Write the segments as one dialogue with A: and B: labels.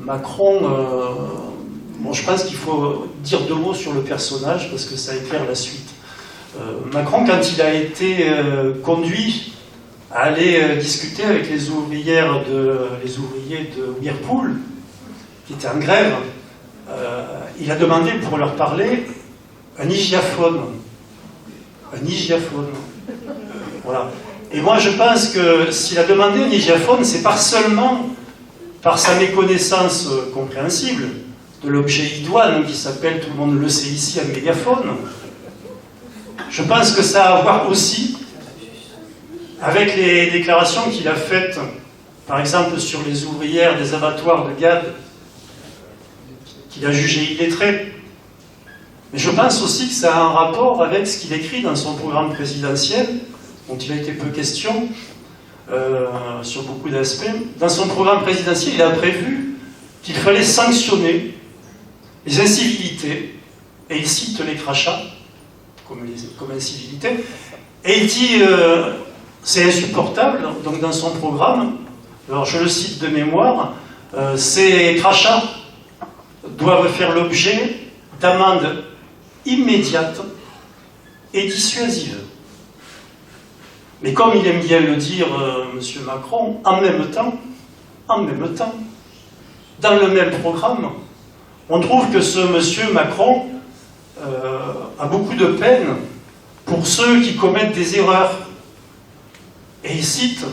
A: Macron, bon, je pense qu'il faut dire deux mots sur le personnage parce que ça éclaire la suite. Macron, quand il a été conduit à aller discuter avec les ouvriers de Whirlpool, qui étaient en grève, il a demandé pour leur parler un hygiaphone. Un hygiaphone. Voilà. Et moi, je pense que s'il a demandé un hygiaphone, c'est pas seulement par sa méconnaissance compréhensible de l'objet idoine qui s'appelle, tout le monde le sait ici, un mégaphone. Je pense que ça a à voir aussi avec les déclarations qu'il a faites, par exemple sur les ouvrières des abattoirs de Gade, qu'il a jugées illettrées. Mais je pense aussi que ça a un rapport avec ce qu'il écrit dans son programme présidentiel, dont il a été peu question, sur beaucoup d'aspects. Dans son programme présidentiel, il a prévu qu'il fallait sanctionner les incivilités, et il cite les crachats comme incivilités, et il dit c'est insupportable, donc dans son programme, alors je le cite de mémoire, ces crachats doivent faire l'objet d'amendes immédiates et dissuasives. Mais comme il aime bien le dire, M. Macron, en même temps, dans le même programme, on trouve que ce M. Macron a beaucoup de peine pour ceux qui commettent des erreurs. Et il cite,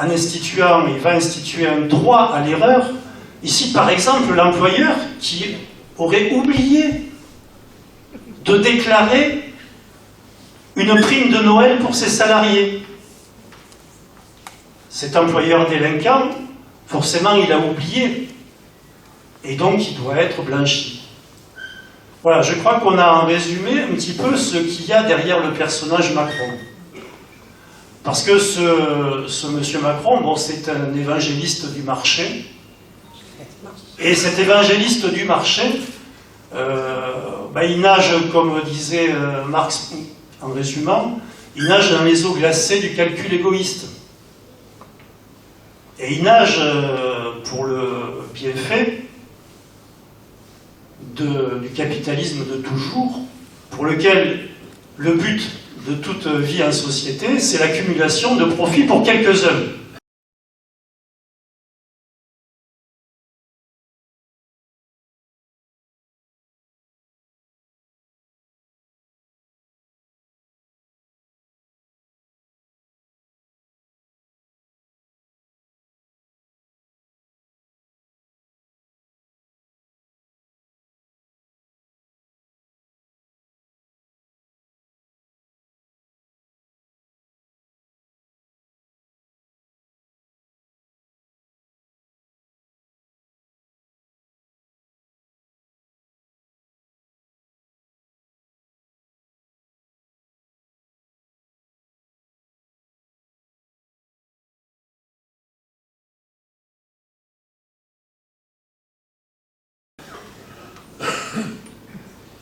A: il va instituer un droit à l'erreur, il cite par exemple l'employeur qui aurait oublié de déclarer une prime de Noël pour ses salariés. Cet employeur délinquant, forcément, il a oublié. Et donc, il doit être blanchi. Voilà, je crois qu'on a en résumé un petit peu ce qu'il y a derrière le personnage Macron. Parce que ce monsieur Macron, bon, c'est un évangéliste du marché. Et cet évangéliste du marché, il nage, comme disait Marx en résumant, il nage dans les eaux glacées du calcul égoïste. Et il nage pour le bienfait du capitalisme de toujours, pour lequel le but de toute vie en société, c'est l'accumulation de profits pour quelques-uns.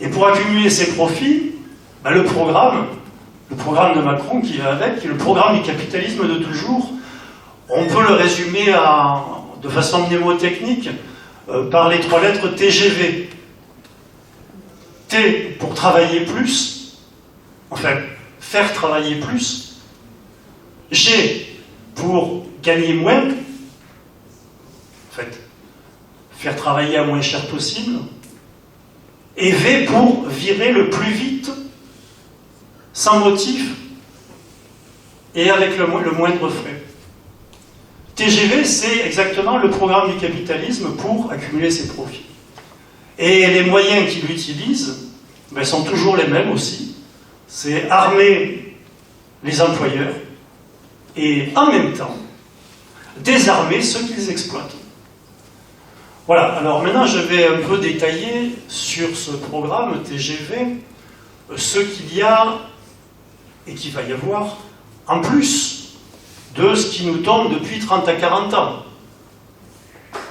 A: Et pour accumuler ces profits, le programme de Macron qui va avec, qui est le programme du capitalisme de toujours, on peut le résumer de façon mnémotechnique par les trois lettres TGV. T pour travailler plus, enfin faire travailler plus. G pour gagner moins, en fait, faire travailler à moins cher possible. Et V pour virer le plus vite, sans motif, et avec le moindre frais. TGV, c'est exactement le programme du capitalisme pour accumuler ses profits. Et les moyens qu'il utilise sont toujours les mêmes aussi. C'est armer les employeurs et en même temps désarmer ceux qui les exploitent. Voilà, alors maintenant je vais un peu détailler sur ce programme TGV ce qu'il y a et qu'il va y avoir en plus de ce qui nous tombe depuis 30 à 40 ans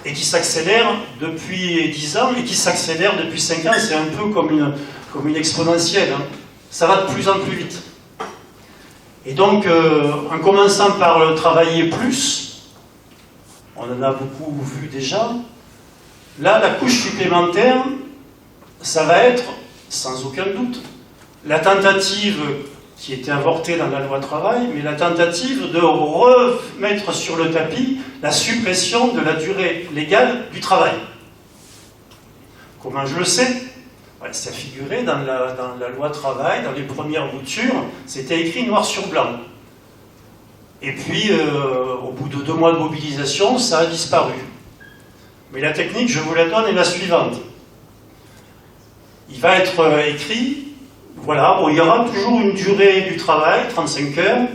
A: et qui s'accélère depuis 10 ans et qui s'accélère depuis 5 ans. C'est un peu comme une exponentielle, hein. Ça va de plus en plus vite. Et donc, en commençant par le travailler plus, on en a beaucoup vu déjà. Là, la couche supplémentaire, ça va être, sans aucun doute, la tentative qui était avortée dans la loi travail, mais la tentative de remettre sur le tapis la suppression de la durée légale du travail. Comment je le sais? Ça figurait dans la loi travail, dans les premières boutures, c'était écrit noir sur blanc. Et puis, au bout de 2 mois de mobilisation, ça a disparu. Mais la technique, je vous la donne, est la suivante. Il va être écrit, voilà, bon, il y aura toujours une durée du travail, 35 heures,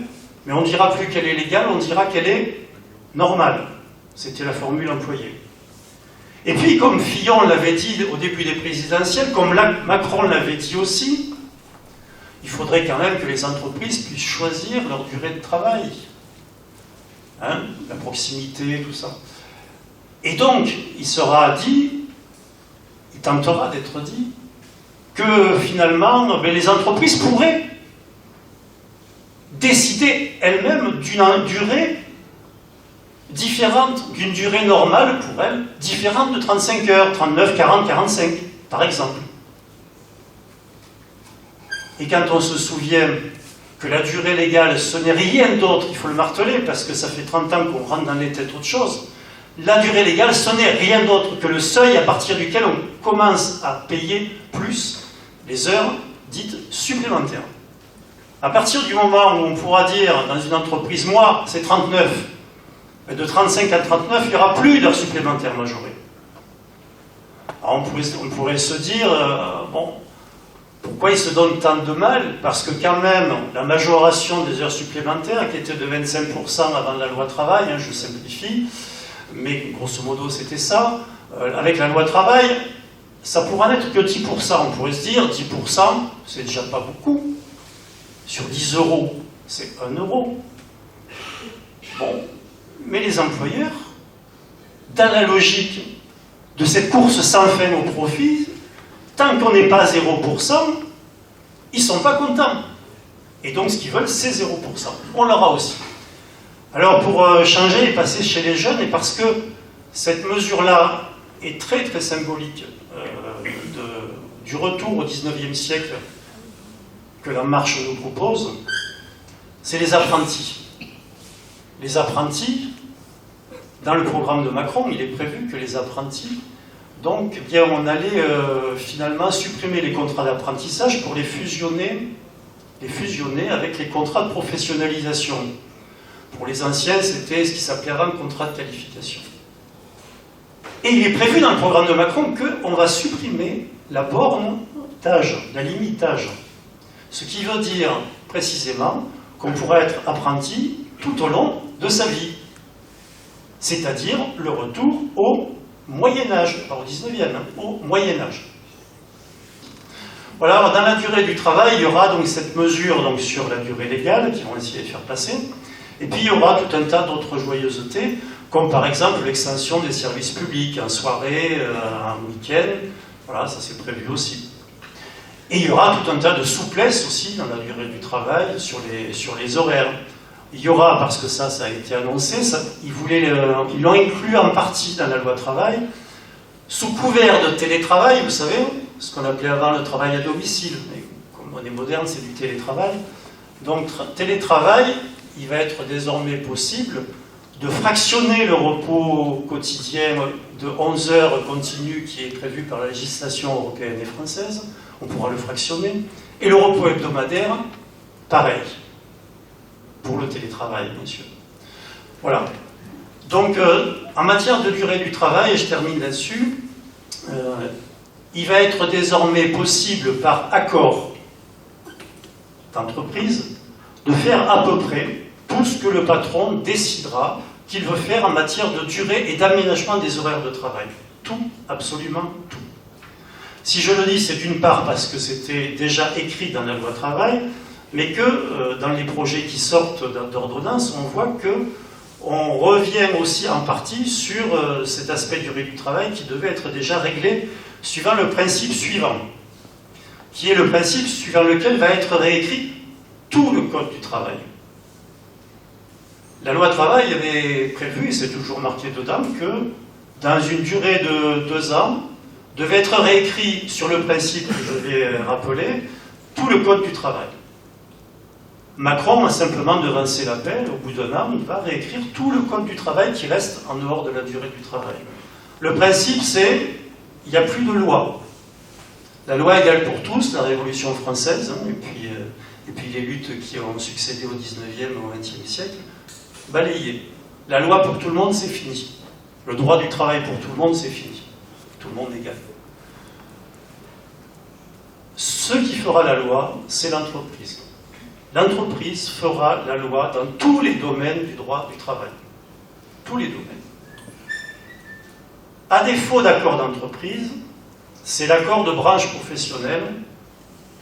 A: mais on ne dira plus qu'elle est légale, on dira qu'elle est normale. C'était la formule employée. Et puis, comme Fillon l'avait dit au début des présidentielles, comme Macron l'avait dit aussi, il faudrait quand même que les entreprises puissent choisir leur durée de travail. Hein, la proximité, tout ça. Et donc, il sera dit, il tentera d'être dit, que finalement, les entreprises pourraient décider elles-mêmes d'une durée différente, d'une durée normale pour elles, différente de 35 heures, 39, 40, 45, par exemple. Et quand on se souvient que la durée légale, ce n'est rien d'autre, il faut le marteler, parce que ça fait 30 ans qu'on rentre dans les têtes autre chose, la durée légale, ce n'est rien d'autre que le seuil à partir duquel on commence à payer plus les heures dites supplémentaires. À partir du moment où on pourra dire dans une entreprise, moi, c'est 39, et de 35 à 39, il n'y aura plus d'heures supplémentaires majorées. Alors on pourrait se dire, bon, pourquoi ils se donnent tant de mal? Parce que quand même, la majoration des heures supplémentaires, qui était de 25% avant la loi travail, hein, je simplifie, mais grosso modo c'était ça, avec la loi travail, ça pourra n'être que 10%. On pourrait se dire, 10%, c'est déjà pas beaucoup. Sur 10 euros, c'est 1 euro. Bon, mais les employeurs, dans la logique de cette course sans fin au profit, tant qu'on n'est pas à 0%, ils ne sont pas contents. Et donc ce qu'ils veulent, c'est 0%. On l'aura aussi. Alors pour changer et passer chez les jeunes, et parce que cette mesure-là est très très symbolique du retour au XIXe siècle que la marche nous propose, c'est les apprentis. Les apprentis, dans le programme de Macron, il est prévu que les apprentis, donc, eh bien, on allait finalement supprimer les contrats d'apprentissage pour les fusionner avec les contrats de professionnalisation. Pour les anciens, c'était ce qui s'appelait avant contrat de qualification. Et il est prévu dans le programme de Macron qu'on va supprimer la borne d'âge, la limite d'âge. Ce qui veut dire précisément qu'on pourra être apprenti tout au long de sa vie. C'est-à-dire le retour au Moyen-Âge, pas au 19e, au Moyen-Âge. Voilà, alors dans la durée du travail, il y aura donc cette mesure donc, sur la durée légale qui vont essayer de faire passer. Et puis il y aura tout un tas d'autres joyeusetés, comme par exemple l'extension des services publics en soirée, en week-end. Voilà, ça c'est prévu aussi. Et il y aura tout un tas de souplesse aussi dans la durée du travail sur les horaires. Il y aura, parce que ça a été annoncé, ils l'ont inclus en partie dans la loi travail, sous couvert de télétravail, vous savez, ce qu'on appelait avant le travail à domicile. Mais comme on est moderne, c'est du télétravail. Donc télétravail, il va être désormais possible de fractionner le repos quotidien de 11 heures continues qui est prévu par la législation européenne et française. On pourra le fractionner. Et le repos hebdomadaire, pareil. Pour le télétravail, bien sûr. Voilà. Donc, en matière de durée du travail, et je termine là-dessus, il va être désormais possible, par accord d'entreprise, de faire à peu près tout ce que le patron décidera qu'il veut faire en matière de durée et d'aménagement des horaires de travail. Tout, absolument tout. Si je le dis, c'est d'une part parce que c'était déjà écrit dans la loi travail, mais que dans les projets qui sortent d'ordonnance, on voit qu'on revient aussi en partie sur cet aspect durée du travail qui devait être déjà réglé suivant le principe suivant, qui est le principe suivant lequel va être réécrit tout le Code du travail. La loi travail avait prévu, et c'est toujours marqué dedans, que dans une durée de 2 ans, devait être réécrit sur le principe que je vais rappeler, tout le code du travail. Macron a simplement devancé l'appel, au bout d'1 an, il va réécrire tout le code du travail qui reste en dehors de la durée du travail. Le principe, c'est il n'y a plus de loi. La loi égale pour tous, la Révolution française, hein, et puis les luttes qui ont succédé au 19e et au 20e siècle, balayées. La loi pour tout le monde, c'est fini. Le droit du travail pour tout le monde, c'est fini. Tout le monde égal. Ce qui fera la loi, c'est l'entreprise. L'entreprise fera la loi dans tous les domaines du droit du travail. Tous les domaines. À défaut d'accord d'entreprise, c'est l'accord de branche professionnelle.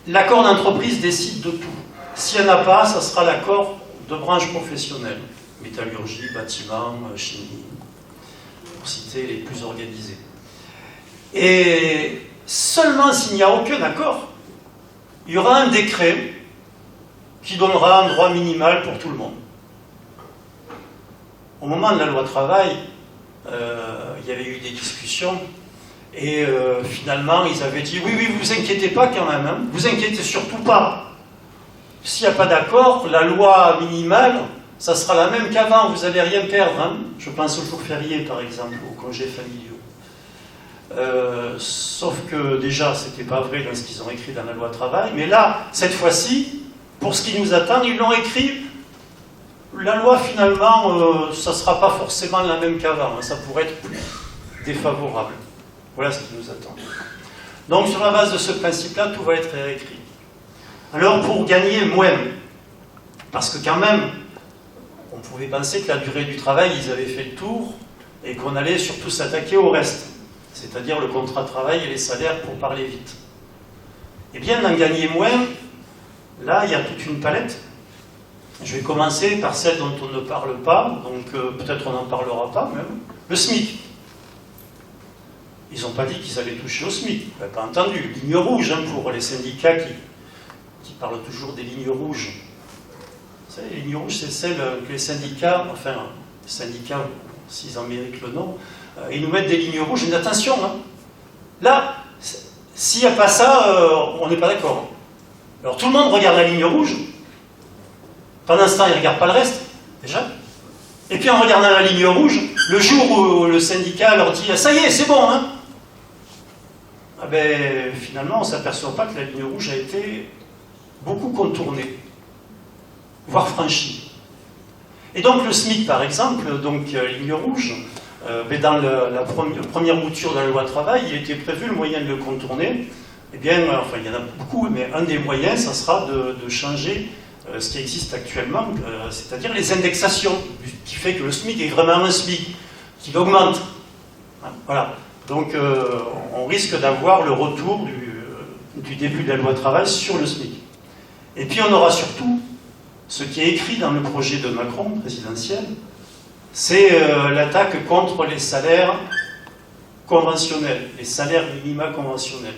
A: L'accord d'entreprise décide de tout. S'il n'y en a pas, ça sera l'accord de branche professionnelle. Métallurgie, bâtiment, chimie, pour citer les plus organisés. Et seulement s'il n'y a aucun accord, il y aura un décret qui donnera un droit minimal pour tout le monde. Au moment de la loi travail, il y avait eu des discussions et finalement ils avaient dit oui, vous inquiétez pas quand même, hein, vous inquiétez surtout pas. S'il n'y a pas d'accord, la loi minimale, ça sera la même qu'avant, vous n'allez rien perdre. Hein. Je pense aux jours fériés par exemple, aux congés familiaux. Sauf que déjà, c'était pas vrai dans ce qu'ils ont écrit dans la loi travail, mais là, cette fois-ci, pour ce qui nous attend, ils l'ont écrit. La loi, finalement, ça ne sera pas forcément la même qu'avant, hein, ça pourrait être plus défavorable. Voilà ce qui nous attend. Donc, sur la base de ce principe-là, tout va être réécrit. Alors, pour gagner moins, parce que quand même, on pouvait penser que la durée du travail, ils avaient fait le tour, et qu'on allait surtout s'attaquer au reste. C'est-à-dire le contrat de travail et les salaires pour parler vite. Eh bien, d'en gagner moins, là, il y a toute une palette. Je vais commencer par celle dont on ne parle pas, donc peut-être on n'en parlera pas même, le SMIC. Ils n'ont pas dit qu'ils allaient toucher au SMIC, vous n'avez pas entendu. Ligne rouge hein, pour les syndicats qui parlent toujours des lignes rouges. Vous savez, les lignes rouges, c'est celles que les syndicats, enfin, les syndicats, s'ils en méritent le nom, ils nous mettent des lignes rouges, mais attention, hein. Là, s'il n'y a pas ça, on n'est pas d'accord. Alors tout le monde regarde la ligne rouge, pendant ce temps, il ne regarde pas le reste, déjà. Et puis en regardant la ligne rouge, le jour où le syndicat leur dit « ça y est, c'est bon, hein !» Ah ben, finalement, on ne s'aperçoit pas que la ligne rouge a été beaucoup contournée, voire franchie. Et donc le SMIC, par exemple, donc ligne rouge, dans la première mouture de la loi travail, il était prévu le moyen de le contourner. Eh bien, enfin, il y en a beaucoup, mais un des moyens, ça sera de changer ce qui existe actuellement, c'est-à-dire les indexations, qui fait que le SMIC est vraiment un SMIC, qu'il augmente. Voilà. Donc, on risque d'avoir le retour du début de la loi travail sur le SMIC. Et puis, on aura surtout ce qui est écrit dans le projet de Macron, présidentiel, c'est l'attaque contre les salaires conventionnels, les salaires minima conventionnels.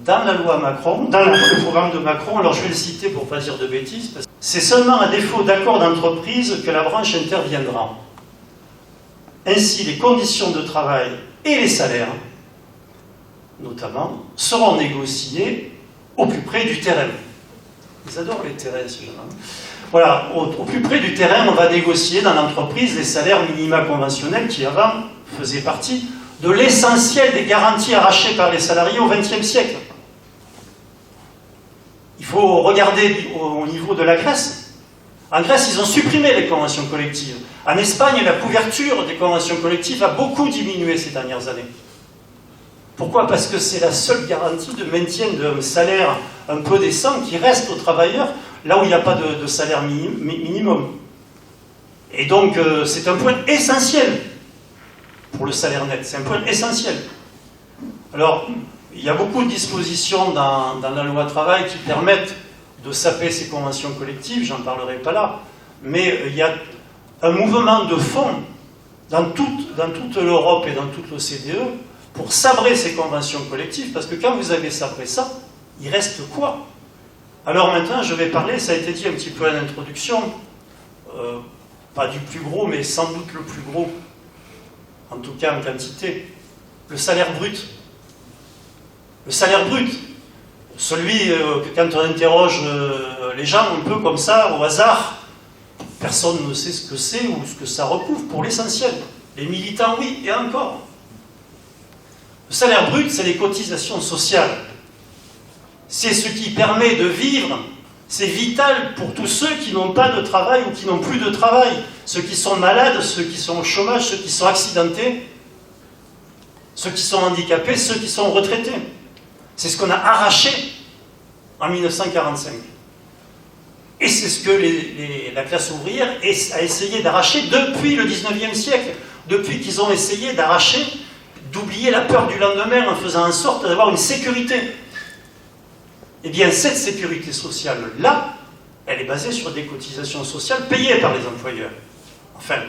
A: Dans la loi Macron, dans le programme de Macron, alors je vais le citer pour ne pas dire de bêtises, parce que c'est seulement à défaut d'accord d'entreprise que la branche interviendra. Ainsi, les conditions de travail et les salaires, notamment, seront négociés au plus près du terrain. Ils adorent les terrains, ces gens-là. Voilà, au plus près du terrain, on va négocier dans l'entreprise les salaires minima conventionnels qui, avant, faisaient partie de l'essentiel des garanties arrachées par les salariés au XXe siècle. Il faut regarder au niveau de la Grèce. En Grèce, ils ont supprimé les conventions collectives. En Espagne, la couverture des conventions collectives a beaucoup diminué ces dernières années. Pourquoi? Parce que c'est la seule garantie de maintien d'un salaire un peu décent qui reste aux travailleurs, là où il n'y a pas de salaire minimum. Et donc, c'est un point essentiel pour le salaire net. C'est un point essentiel. Alors, il y a beaucoup de dispositions dans la loi travail qui permettent de saper ces conventions collectives, j'en parlerai pas là, mais il y a un mouvement de fond dans toute l'Europe et dans toute l'OCDE pour sabrer ces conventions collectives, parce que quand vous avez sabré ça, il reste quoi? Alors maintenant, je vais parler, ça a été dit un petit peu à l'introduction, pas du plus gros, mais sans doute le plus gros, en tout cas en quantité, le salaire brut. Le salaire brut, celui que quand on interroge les gens un peu comme ça, au hasard, personne ne sait ce que c'est ou ce que ça recouvre pour l'essentiel. Les militants, oui, et encore. Le salaire brut, c'est les cotisations sociales. C'est ce qui permet de vivre. C'est vital pour tous ceux qui n'ont pas de travail ou qui n'ont plus de travail. Ceux qui sont malades, ceux qui sont au chômage, ceux qui sont accidentés, ceux qui sont handicapés, ceux qui sont retraités. C'est ce qu'on a arraché en 1945. Et c'est ce que la classe ouvrière a essayé d'arracher depuis le 19e siècle, depuis qu'ils ont essayé d'arracher, d'oublier la peur du lendemain en faisant en sorte d'avoir une sécurité. Eh bien, cette sécurité sociale-là, elle est basée sur des cotisations sociales payées par les employeurs. Enfin,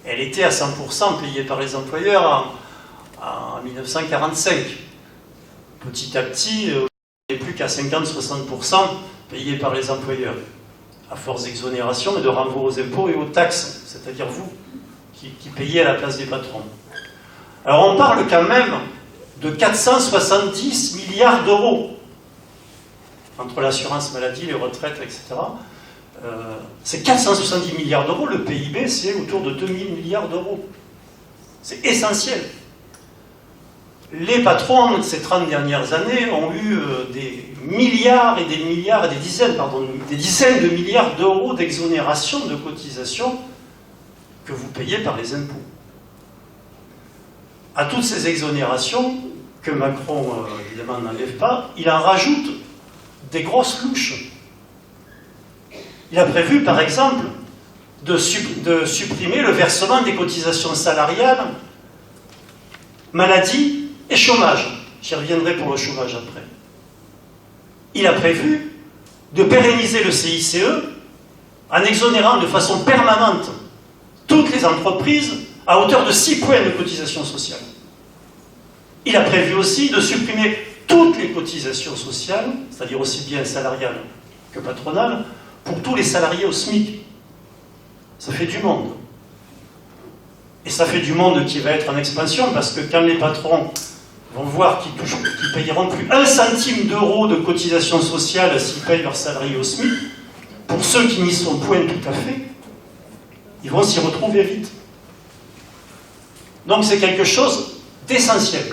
A: elle était à 100% payée par les employeurs en 1945. Petit à petit, il n'est plus qu'à 50-60% payés par les employeurs, à force d'exonération et de renvoi aux impôts et aux taxes, c'est-à-dire vous, qui payez à la place des patrons. Alors on parle quand même de 470 milliards d'euros, entre l'assurance maladie, les retraites, etc. C'est 470 milliards d'euros, le PIB c'est autour de 2000 milliards d'euros. C'est essentiel. Les patrons de ces 30 dernières années ont eu des milliards et des milliards, des dizaines de milliards d'euros d'exonération de cotisations que vous payez par les impôts. À toutes ces exonérations, que Macron évidemment n'enlève pas, il en rajoute des grosses louches. Il a prévu par exemple de supprimer le versement des cotisations salariales, maladie, et chômage. J'y reviendrai pour le chômage après. Il a prévu de pérenniser le CICE en exonérant de façon permanente toutes les entreprises à hauteur de 6 points de cotisation sociale. Il a prévu aussi de supprimer toutes les cotisations sociales, c'est-à-dire aussi bien salariales que patronales, pour tous les salariés au SMIC. Ça fait du monde. Et ça fait du monde qui va être en expansion, parce que quand les patrons vont voir qu'ils payeront plus 1 centime d'euro de cotisation sociale s'ils payent leurs salariés au SMIC, pour ceux qui n'y sont point tout à fait, ils vont s'y retrouver vite. Donc c'est quelque chose d'essentiel.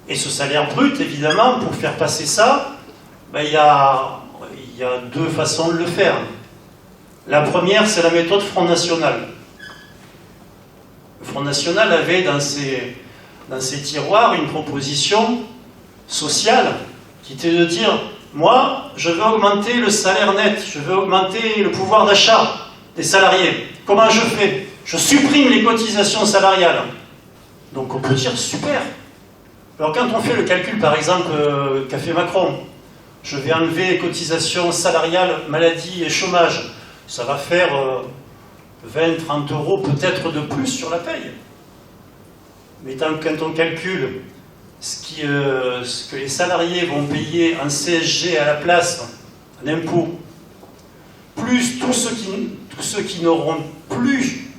A: Et ce salaire brut, évidemment, pour faire passer ça, ben, il y a 2 façons de le faire. La première, c'est la méthode Front National. Le Front National avait dans ses tiroirs une proposition sociale qui était de dire « Moi, je veux augmenter le salaire net, je veux augmenter le pouvoir d'achat des salariés. Comment je fais? Je supprime les cotisations salariales. » Donc on peut dire « Super !» Alors quand on fait le calcul, par exemple, qu'a fait Macron, je vais enlever cotisations salariales, maladie et chômage, ça va faire 20-30 euros peut-être de plus sur la paye. Mais quand on calcule ce que les salariés vont payer en CSG à la place, en impôts, plus tous ceux qui n'auront plus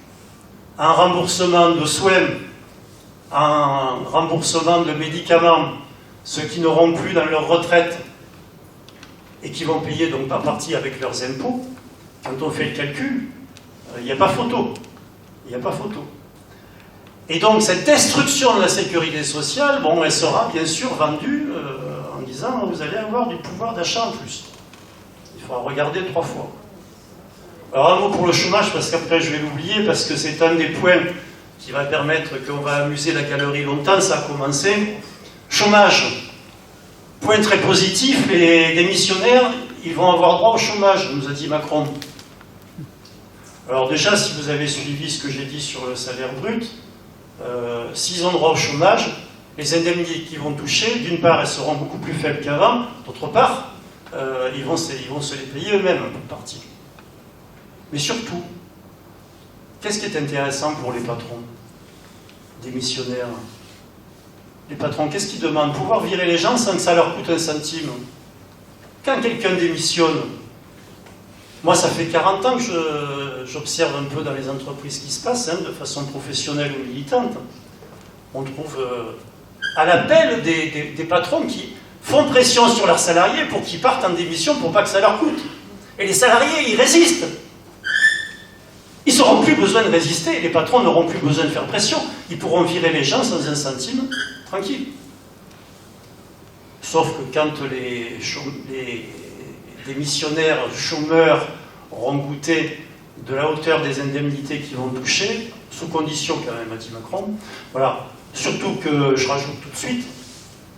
A: un remboursement de soins, un remboursement de médicaments, ceux qui n'auront plus dans leur retraite et qui vont payer donc par partie avec leurs impôts, quand on fait le calcul, il n'y a pas photo. Il n'y a pas photo. Et donc cette destruction de la sécurité sociale, bon, elle sera bien sûr vendue en disant vous allez avoir du pouvoir d'achat en plus. Il faudra regarder 3 fois. Alors un mot pour le chômage, parce qu'après je vais l'oublier, parce que c'est un des points qui va permettre qu'on va amuser la galerie longtemps, ça a commencé. Chômage, point très positif, les démissionnaires, ils vont avoir droit au chômage, nous a dit Macron. Alors déjà, si vous avez suivi ce que j'ai dit sur le salaire brut, s'ils ont droit au chômage, les indemnités qu'ils vont toucher, d'une part, elles seront beaucoup plus faibles qu'avant, d'autre part, ils vont se les payer eux-mêmes, pour partie. Mais surtout, qu'est-ce qui est intéressant pour les patrons démissionnaires? Les patrons, qu'est-ce qu'ils demandent? Pouvoir virer les gens sans que ça leur coûte 1 centime. Quand quelqu'un démissionne, moi ça fait 40 ans que j'observe un peu dans les entreprises ce qui se passe, hein, de façon professionnelle ou militante, on trouve à l'appel des patrons qui font pression sur leurs salariés pour qu'ils partent en démission pour pas que ça leur coûte. Et les salariés, ils résistent. Ils n'auront plus besoin de résister, les patrons n'auront plus besoin de faire pression, ils pourront virer les gens sans un centime, tranquille. Sauf que quand les démissionnaires chômeurs auront goûté de la hauteur des indemnités qu'ils vont toucher, sous condition quand même, a dit Macron, voilà. Surtout que, je rajoute tout de suite,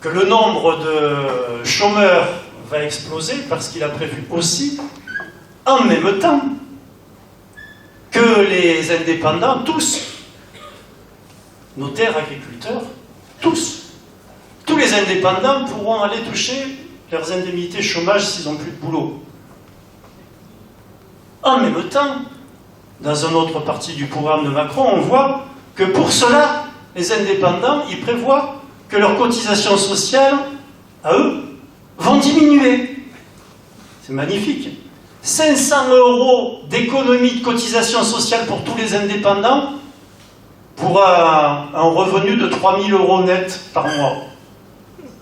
A: que le nombre de chômeurs va exploser parce qu'il a prévu aussi, en même temps, que les indépendants, tous, notaires, agriculteurs, tous les indépendants pourront aller toucher leurs indemnités chômage s'ils n'ont plus de boulot. En même temps, dans une autre partie du programme de Macron, on voit que pour cela, les indépendants, ils prévoient que leurs cotisations sociales, à eux, vont diminuer. C'est magnifique. 500 € d'économie de cotisation sociale pour tous les indépendants pour un revenu de 3 000 € net par mois.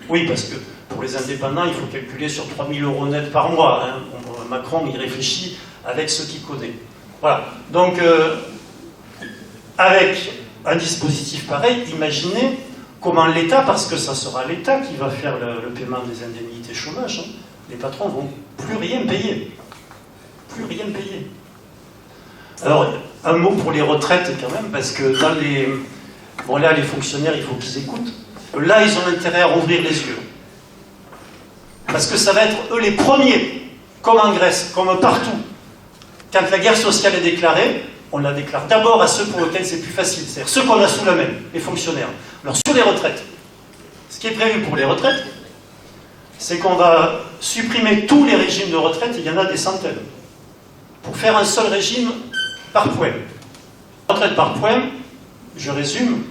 A: Oui, parce que pour les indépendants, il faut calculer sur 3 000 € net par mois. Hein. Macron, il réfléchit avec ce qu'il connaît. Voilà. Donc, avec un dispositif pareil, imaginez comment l'État, parce que ça sera l'État qui va faire le paiement des indemnités chômage, hein, les patrons vont plus rien payer. Plus rien payer. Alors, un mot pour les retraites quand même, parce que dans les... Bon là, les fonctionnaires, il faut qu'ils écoutent. Là, ils ont intérêt à rouvrir les yeux. Parce que ça va être eux les premiers, comme en Grèce, comme partout. Quand la guerre sociale est déclarée, on la déclare d'abord à ceux pour lesquels c'est plus facile, c'est-à-dire ceux qu'on a sous la main, les fonctionnaires. Alors sur les retraites, ce qui est prévu pour les retraites, c'est qu'on va supprimer tous les régimes de retraite, il y en a des centaines, pour faire un seul régime par point. Retraite par point, je résume,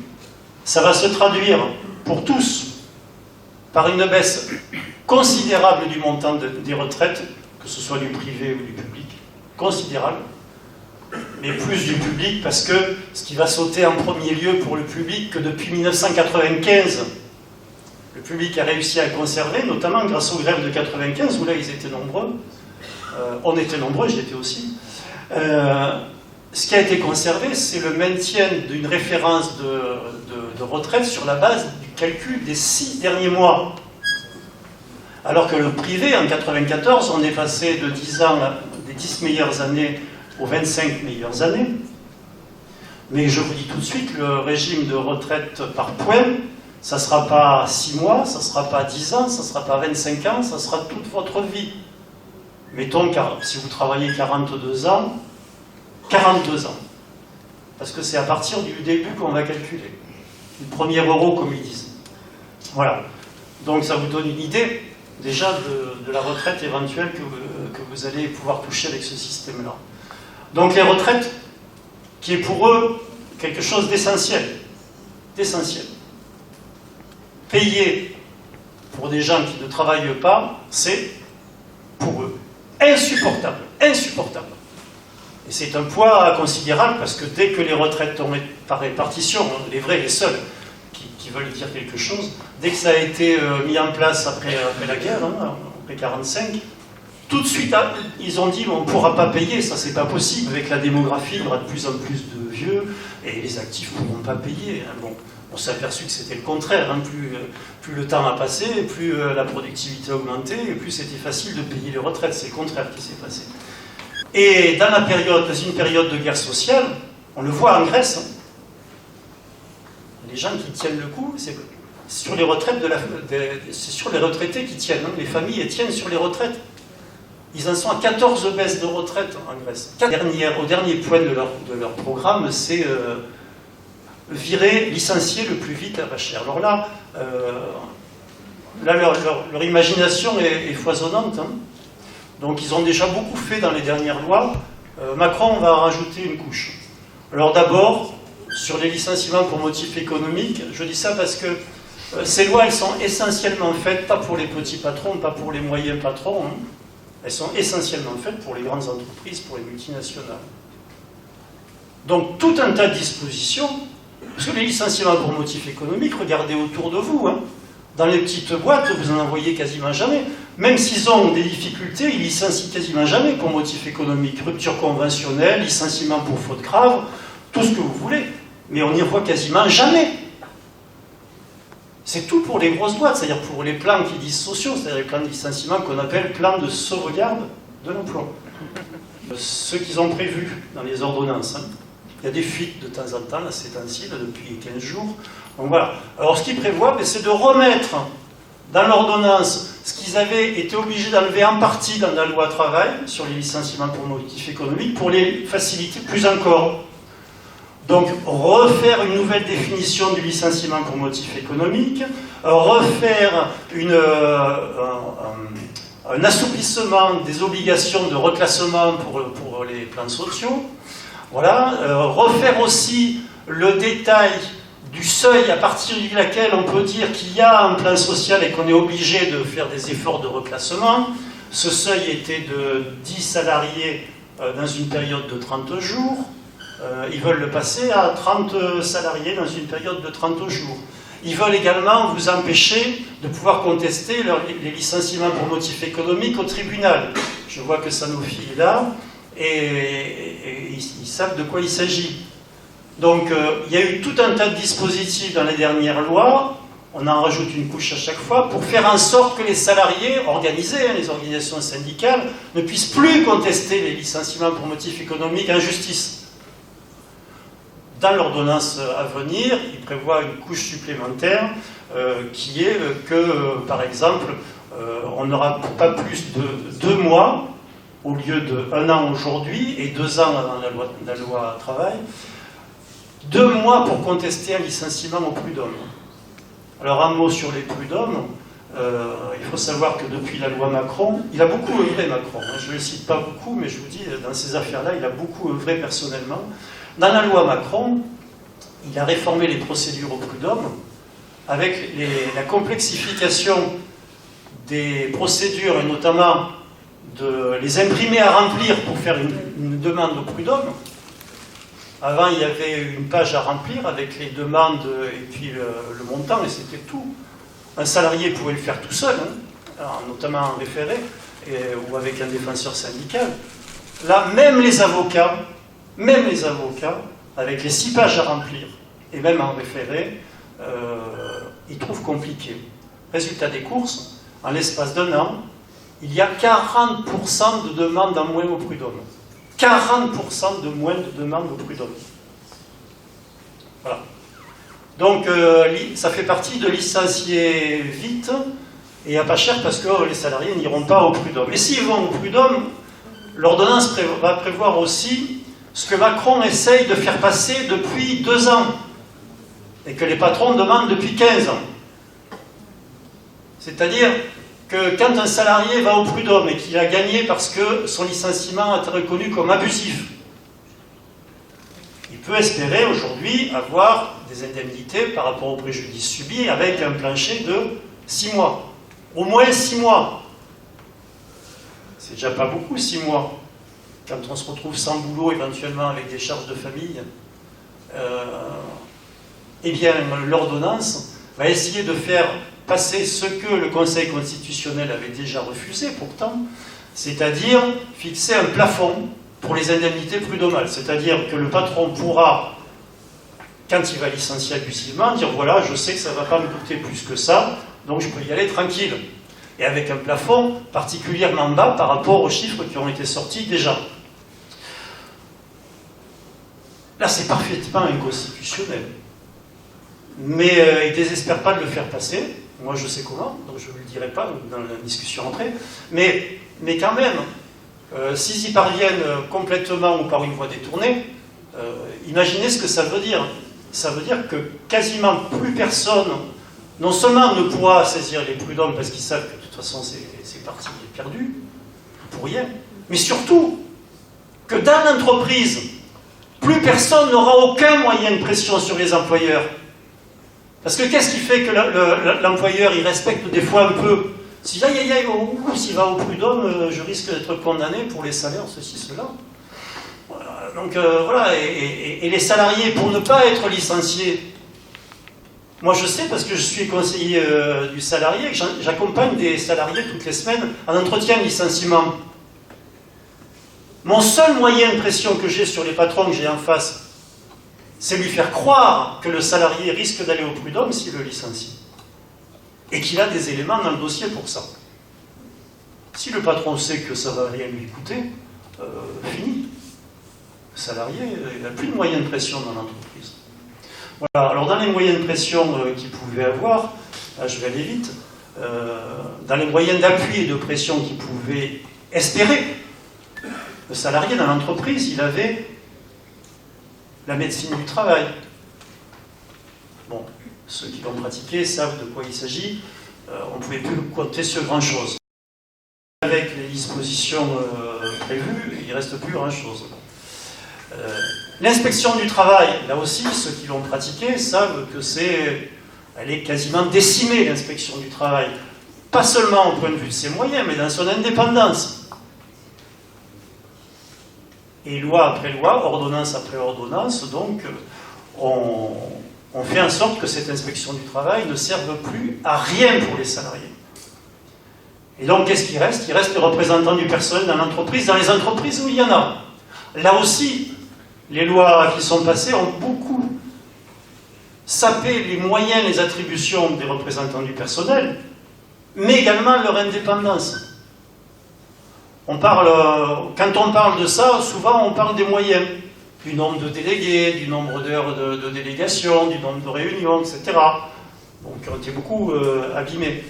A: ça va se traduire pour tous par une baisse considérable du montant des retraites, que ce soit du privé ou du public, considérable, mais plus du public, parce que ce qui va sauter en premier lieu pour le public, que depuis 1995, le public a réussi à conserver, notamment grâce aux grèves de 95, où là ils étaient nombreux, on était nombreux, j'y étais aussi. Ce qui a été conservé, c'est le maintien d'une référence de retraite sur la base du calcul des 6 derniers mois. Alors que le privé, en 94, on est passé de 10 ans, des 10 meilleures années aux 25 meilleures années. Mais je vous dis tout de suite, le régime de retraite par points, ça ne sera pas 6 mois, ça ne sera pas 10 ans, ça ne sera pas 25 ans, ça sera toute votre vie. Mettons, si vous travaillez 42 ans, 42 ans. Parce que c'est à partir du début qu'on va calculer. Le premier euro, comme ils disent. Voilà. Donc ça vous donne une idée, déjà, de la retraite éventuelle que vous allez pouvoir toucher avec ce système-là. Donc les retraites, qui est pour eux quelque chose d'essentiel. D'essentiel. Payer pour des gens qui ne travaillent pas, c'est, pour eux, insupportable. Insupportable. Et c'est un poids considérable parce que dès que les retraites tombent par répartition, les vrais, les seuls qui veulent dire quelque chose, dès que ça a été mis en place après la guerre, hein, après 1945, tout de suite, ils ont dit on ne pourra pas payer, ça c'est pas possible, avec la démographie, il y aura de plus en plus de vieux, et les actifs ne pourront pas payer. Hein. Bon, on s'est aperçu que c'était le contraire, hein. Plus le temps a passé, plus la productivité a augmenté, et plus c'était facile de payer les retraites, c'est le contraire qui s'est passé. Et dans une période de guerre sociale, on le voit en Grèce, hein, les gens qui tiennent le coup, c'est sur les retraites c'est sur les retraités qui tiennent, hein, les familles tiennent sur les retraites. Ils en sont à 14 baisses de retraite en Grèce. Au dernier point de leur programme, c'est virer, licencier le plus vite à pas cher. Alors là, leur imagination est foisonnante. Hein. Donc ils ont déjà beaucoup fait dans les dernières lois. Macron va rajouter une couche. Alors d'abord, sur les licenciements pour motif économique, je dis ça parce que ces lois, elles sont essentiellement faites, pas pour les petits patrons, pas pour les moyens patrons, hein. Elles sont essentiellement faites pour les grandes entreprises, pour les multinationales. Donc tout un tas de dispositions, parce que les licenciements pour motif économique, regardez autour de vous, hein. Dans les petites boîtes, vous en voyez quasiment jamais. Même s'ils ont des difficultés, ils licencient quasiment jamais pour motif économique. Rupture conventionnelle, licenciement pour faute grave, tout ce que vous voulez. Mais on n'y voit quasiment jamais. C'est tout pour les grosses boîtes, c'est-à-dire pour les plans qui disent sociaux, c'est-à-dire les plans de licenciement qu'on appelle plans de sauvegarde de l'emploi. Ceux qu'ils ont prévus dans les ordonnances. Hein. Il y a des fuites de temps en temps, là, ces temps-ci, depuis 15 jours. Donc voilà. Alors ce qu'ils prévoient, c'est de remettre dans l'ordonnance ce qu'ils avaient été obligés d'enlever en partie dans la loi travail, sur les licenciements pour motif économique, pour les faciliter plus encore. Donc refaire une nouvelle définition du licenciement pour motif économique, refaire un assouplissement des obligations de reclassement pour les plans sociaux, voilà, refaire aussi le détail du seuil à partir duquel on peut dire qu'il y a un plan social et qu'on est obligé de faire des efforts de reclassement. Ce seuil était de 10 salariés dans une période de 30 jours. Ils veulent le passer à 30 salariés dans une période de 30 jours. Ils veulent également vous empêcher de pouvoir contester les licenciements pour motif économique au tribunal. Je vois que Sanofi est là et ils savent de quoi il s'agit. Donc il y a eu tout un tas de dispositifs dans les dernières lois, on en rajoute une couche à chaque fois, pour faire en sorte que les salariés organisés, les organisations syndicales, ne puissent plus contester les licenciements pour motif économique en justice. Dans l'ordonnance à venir, il prévoit une couche supplémentaire qui est que, par exemple, on n'aura pas plus de 2 mois, au lieu de 1 an aujourd'hui et 2 ans avant la loi travail, 2 mois pour contester un licenciement au prud'homme. Alors un mot sur les prud'hommes, il faut savoir que depuis la loi Macron, il a beaucoup œuvré Macron, hein, je ne le cite pas beaucoup, mais je vous dis, dans ces affaires-là, il a beaucoup œuvré personnellement. Dans la loi Macron, il a réformé les procédures au prud'homme avec la complexification des procédures et notamment de les imprimer à remplir pour faire une demande au prud'homme. Avant, il y avait une page à remplir avec les demandes et puis le montant, et c'était tout. Un salarié pouvait le faire tout seul, hein, notamment en référé, ou avec un défenseur syndical. Là, même les avocats, avec les 6 pages à remplir, et même en référé, ils trouvent compliqué. Résultat des courses, en l'espace d'1 an, il y a 40% de demandes en moins au prud'homme. 40% de moins de demandes au prud'homme. Voilà. Donc, ça fait partie de licencier vite et à pas cher parce que les salariés n'iront pas au prud'homme. Et s'ils vont au prud'homme, l'ordonnance va prévoir aussi ce que Macron essaye de faire passer depuis 2 ans et que les patrons demandent depuis 15 ans. C'est-à-dire que quand un salarié va au prud'homme et qu'il a gagné parce que son licenciement a été reconnu comme abusif, il peut espérer aujourd'hui avoir des indemnités par rapport au préjudice subi avec un plancher de 6 mois. Au moins 6 mois. C'est déjà pas beaucoup 6 mois. Quand on se retrouve sans boulot, éventuellement avec des charges de famille, eh bien l'ordonnance va essayer de faire passer ce que le Conseil constitutionnel avait déjà refusé pourtant, c'est-à-dire fixer un plafond pour les indemnités prud'homales. C'est-à-dire que le patron pourra, quand il va licencier abusivement, dire voilà, je sais que ça ne va pas me coûter plus que ça, donc je peux y aller tranquille. Et avec un plafond particulièrement bas par rapport aux chiffres qui ont été sortis déjà. Là, c'est parfaitement inconstitutionnel. Mais ils ne désespèrent pas de le faire passer. Moi, je sais comment, donc je ne le dirai pas dans la discussion après. Mais quand même, s'ils y parviennent complètement ou par une voie détournée, imaginez ce que ça veut dire. Ça veut dire que quasiment plus personne, non seulement ne pourra saisir les prud'hommes parce qu'ils savent que de toute façon c'est parti perdu, pour rien, mais surtout que dans l'entreprise, plus personne n'aura aucun moyen de pression sur les employeurs. Parce que qu'est-ce qui fait que l'employeur, il respecte des fois un peu, s'il va au prud'homme, je risque d'être condamné pour les salaires, ceci, cela. Donc voilà, et les salariés, pour ne pas être licenciés, moi je sais parce que je suis conseiller du salarié, j'accompagne des salariés toutes les semaines en entretien de licenciement. Mon seul moyen de pression que j'ai sur les patrons que j'ai en face, c'est lui faire croire que le salarié risque d'aller au prud'homme s'il le licencie. Et qu'il a des éléments dans le dossier pour ça. Si le patron sait que ça ne va rien lui coûter, fini. Le salarié, il n'a plus de moyens de pression dans l'entreprise. Voilà. Alors dans les moyens de pression qu'il pouvait avoir, là je vais aller vite, dans les moyens d'appui et de pression qu'il pouvait espérer, le salarié dans l'entreprise, il avait la médecine du travail. Bon, ceux qui l'ont pratiqué savent de quoi il s'agit. On ne pouvait plus compter sur grand-chose. Avec les dispositions prévues, il ne reste plus grand-chose. L'inspection du travail, là aussi, ceux qui l'ont pratiqué savent que elle est quasiment décimée, l'inspection du travail. Pas seulement au point de vue de ses moyens, mais dans son indépendance. Et loi après loi, ordonnance après ordonnance, donc on fait en sorte que cette inspection du travail ne serve plus à rien pour les salariés. Et donc qu'est-ce qui reste? Il reste les représentants du personnel dans l'entreprise, dans les entreprises où il y en a. Là aussi, les lois qui sont passées ont beaucoup sapé les moyens, les attributions des représentants du personnel, mais également leur indépendance. Quand on parle de ça, souvent on parle des moyens, du nombre de délégués, du nombre d'heures de délégation, du nombre de réunions, etc. Donc qui ont été beaucoup abîmés.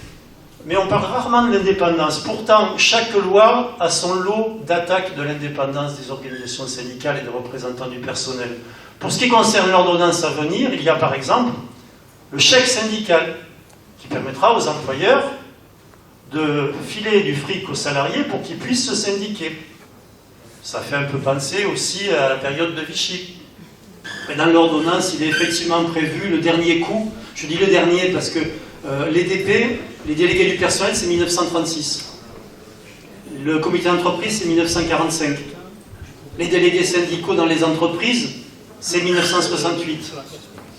A: Mais on parle rarement de l'indépendance. Pourtant, chaque loi a son lot d'attaques de l'indépendance des organisations syndicales et des représentants du personnel. Pour ce qui concerne l'ordonnance à venir, il y a par exemple le chèque syndical, qui permettra aux employeurs de filer du fric aux salariés pour qu'ils puissent se syndiquer. Ça fait un peu penser aussi à la période de Vichy. Et dans l'ordonnance, il est effectivement prévu le dernier coup. Je dis le dernier parce que les DP, les délégués du personnel, c'est 1936. Le comité d'entreprise, c'est 1945. Les délégués syndicaux dans les entreprises, c'est 1968.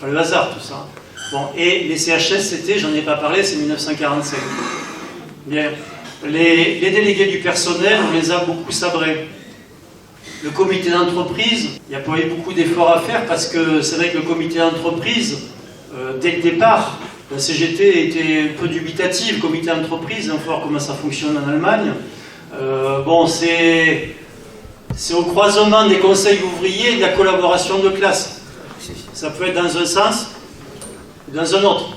A: Pas le hasard, tout ça. Bon, et les CHSCT, j'en ai pas parlé, c'est 1945. Bien. Les délégués du personnel, on les a beaucoup sabrés. Le comité d'entreprise, il n'y a pas eu beaucoup d'efforts à faire parce que c'est vrai que le comité d'entreprise, dès le départ, la CGT était un peu dubitative. Le comité d'entreprise, il faut voir comment ça fonctionne en Allemagne. Bon, c'est au croisement des conseils ouvriers et de la collaboration de classe. Ça peut être dans un sens ou dans un autre.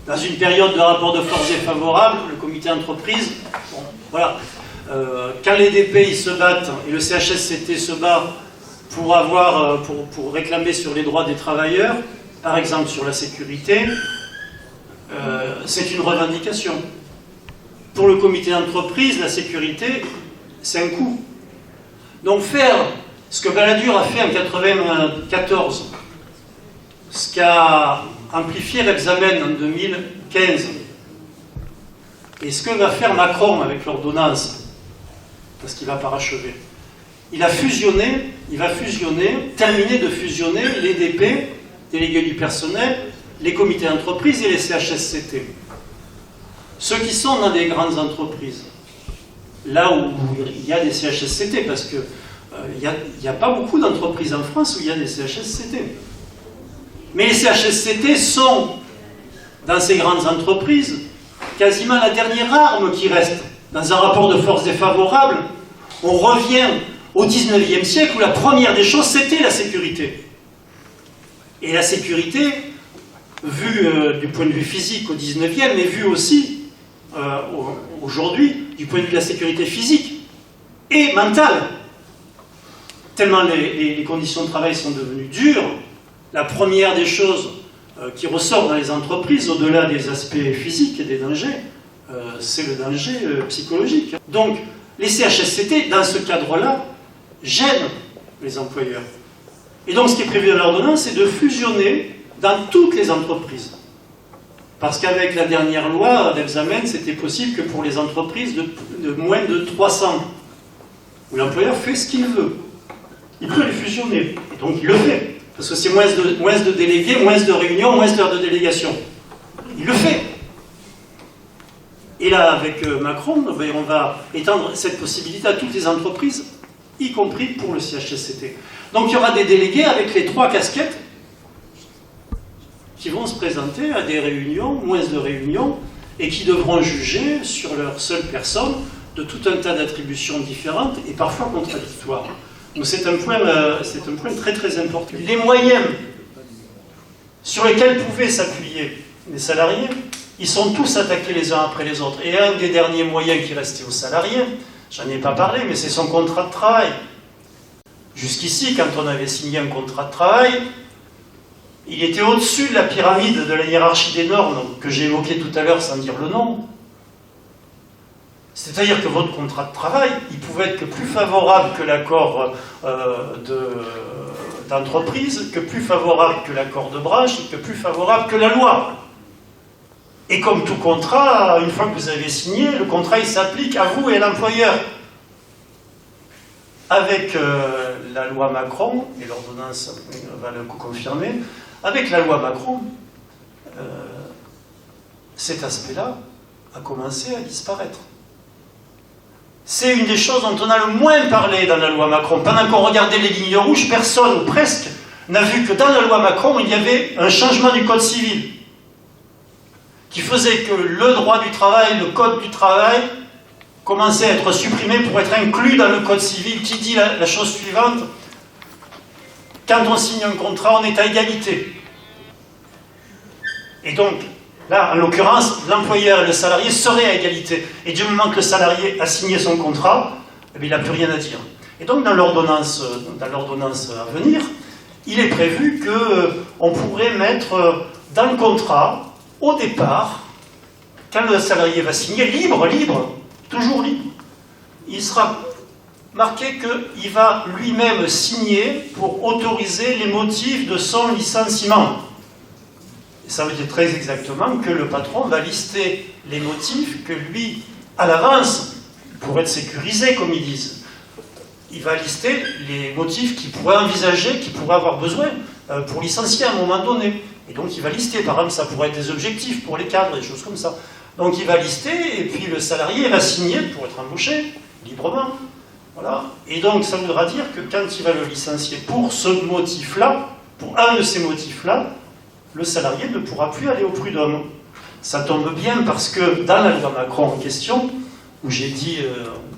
A: Dans une période de rapport de force défavorable, le comité d'entreprise, bon, voilà. Quand les DP ils se battent et le CHSCT se bat pour réclamer sur les droits des travailleurs, par exemple sur la sécurité, c'est une revendication. Pour le comité d'entreprise, la sécurité, c'est un coût. Donc faire ce que Balladur a fait en 1994, ce qu'a amplifié l'examen en 2015, et ce que va faire Macron avec l'ordonnance, parce qu'il va parachever, il va fusionner, terminer de fusionner les DP, délégués du personnel, les comités d'entreprise et les CHSCT. Ceux qui sont dans des grandes entreprises, là où il y a des CHSCT, parce que il n'y a pas beaucoup d'entreprises en France où il y a des CHSCT. Mais les CHSCT sont, dans ces grandes entreprises, quasiment la dernière arme qui reste. Dans un rapport de force défavorable, on revient au 19e siècle où la première des choses, c'était la sécurité. Et la sécurité, vue du point de vue physique au 19e, mais vue aussi aujourd'hui du point de vue de la sécurité physique et mentale. Tellement les conditions de travail sont devenues dures, la première des choses qui ressort dans les entreprises, au-delà des aspects physiques et des dangers, c'est le danger psychologique. Donc, les CHSCT, dans ce cadre-là, gênent les employeurs. Et donc, ce qui est prévu dans l'ordonnance, c'est de fusionner dans toutes les entreprises. Parce qu'avec la dernière loi d'examen, c'était possible que pour les entreprises de moins de 300, où l'employeur fait ce qu'il veut. Il peut les fusionner. Et donc il le fait. Parce que c'est moins de délégués, moins de réunions, moins d'heures de délégation. Il le fait. Et là, avec Macron, on va étendre cette possibilité à toutes les entreprises, y compris pour le CHSCT. Donc il y aura des délégués avec les 3 casquettes qui vont se présenter à des réunions, moins de réunions, et qui devront juger sur leur seule personne de tout un tas d'attributions différentes et parfois contradictoires. Donc c'est un point très très important. Les moyens sur lesquels pouvaient s'appuyer les salariés, ils sont tous attaqués les uns après les autres. Et un des derniers moyens qui restait aux salariés, j'en ai pas parlé, mais c'est son contrat de travail. Jusqu'ici, quand on avait signé un contrat de travail, il était au-dessus de la pyramide de la hiérarchie des normes que j'ai évoquée tout à l'heure sans dire le nom. C'est-à-dire que votre contrat de travail, il pouvait être que plus favorable que l'accord d'entreprise, que plus favorable que l'accord de branche, que plus favorable que la loi. Et comme tout contrat, une fois que vous avez signé, le contrat il s'applique à vous et à l'employeur. Avec la loi Macron, et l'ordonnance va le confirmer, avec la loi Macron, cet aspect-là a commencé à disparaître. C'est une des choses dont on a le moins parlé dans la loi Macron. Pendant qu'on regardait les lignes rouges, personne, ou presque, n'a vu que dans la loi Macron, il y avait un changement du code civil qui faisait que le droit du travail, le code du travail, commençait à être supprimé pour être inclus dans le code civil qui dit la chose suivante: quand on signe un contrat, on est à égalité. Et donc, là, en l'occurrence, l'employeur et le salarié seraient à égalité. Et du moment que le salarié a signé son contrat, eh bien, il n'a plus rien à dire. Et donc, dans l'ordonnance à venir, il est prévu qu'on pourrait mettre dans le contrat, au départ, quand le salarié va signer, libre, toujours libre, il sera marqué qu'il va lui-même signer pour autoriser les motifs de son licenciement. Et ça veut dire très exactement que le patron va lister les motifs que lui, à l'avance, pour être sécurisé, comme ils disent, il va lister les motifs qu'il pourrait envisager, qu'il pourrait avoir besoin pour licencier à un moment donné. Et donc il va lister, par exemple, ça pourrait être des objectifs pour les cadres, des choses comme ça. Donc il va lister, et puis le salarié va signer pour être embauché, librement. Voilà. Et donc ça voudra dire que quand il va le licencier pour ce motif-là, pour un de ces motifs-là, le salarié ne pourra plus aller au prud'homme. Ça tombe bien parce que dans la loi Macron en question, où j'ai dit